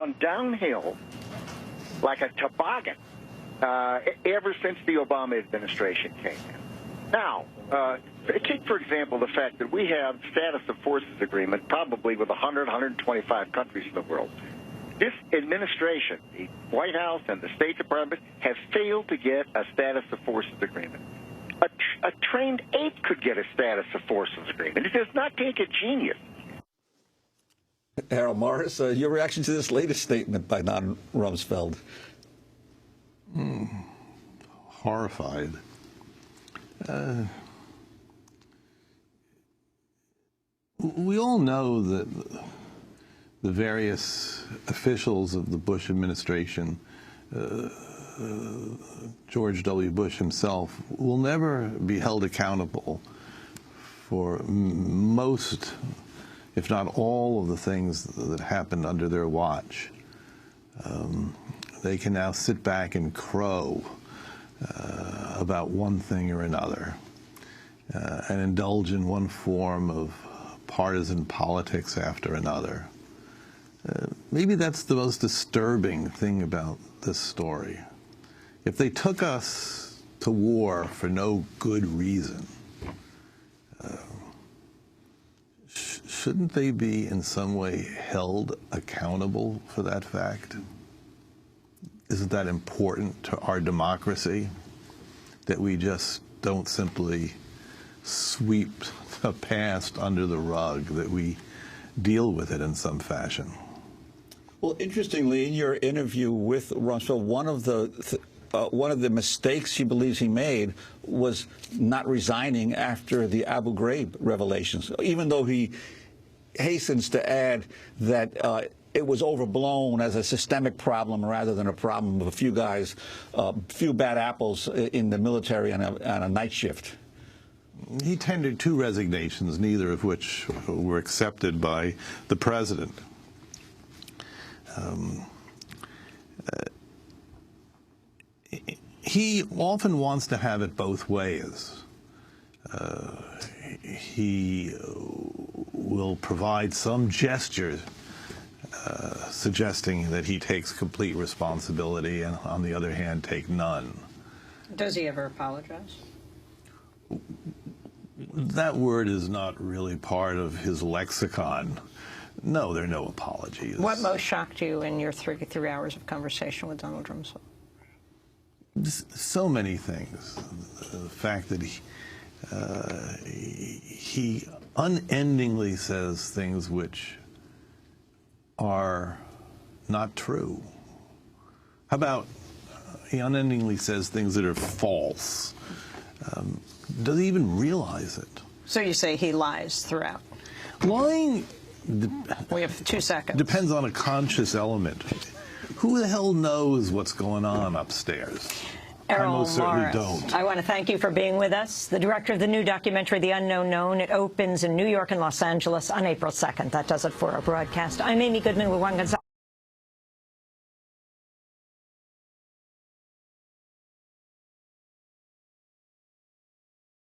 gone downhill like a toboggan ever since the Obama administration came in. Now, take, for example, the fact that we have status of forces agreement probably with 100, 125 countries in the world. This administration, the White House and the State Department, have failed to get a status of forces agreement. A trained ape could get a status of forces agreement. It does not take a genius. Errol Morris, your reaction to this latest statement by Don Rumsfeld? Horrified. We all know that the various officials of the Bush administration, George W. Bush himself, will never be held accountable for most, if not all, of the things that happened under their watch. They can now sit back and crow about one thing or another and indulge in one form of partisan politics after another. Maybe that's the most disturbing thing about this story. If they took us to war for no good reason, shouldn't they be in some way held accountable for that fact? Isn't that important to our democracy, that we just don't simply sweep the past under the rug, that we deal with it in some fashion? Well, interestingly, in your interview with Rumsfeld, one of the mistakes he believes he made was not resigning after the Abu Ghraib revelations, even though he hastens to add that it was overblown as a systemic problem rather than a problem of a few guys, few bad apples in the military on a night shift. He tendered 2 resignations, neither of which were accepted by the president. He often wants to have it both ways. He will provide some gesture suggesting that he takes complete responsibility and, on the other hand, take none. Does he ever apologize? That word is not really part of his lexicon. No, there are no apologies. What most shocked you in your 3 hours of conversation with Donald Rumsfeld? So many things. The fact that he unendingly says things which are not true. How about he unendingly says things that are false? Does he even realize it? So you say he lies throughout? Lying, we have 2 seconds. Depends on a conscious element. Who the hell knows what's going on upstairs? Errol I most certainly Morris, don't. I want to thank you for being with us. The director of the new documentary, The Unknown Known. It opens in New York and Los Angeles on April 2nd. That does it for our broadcast. I'm Amy Goodman with Juan Gonzalez.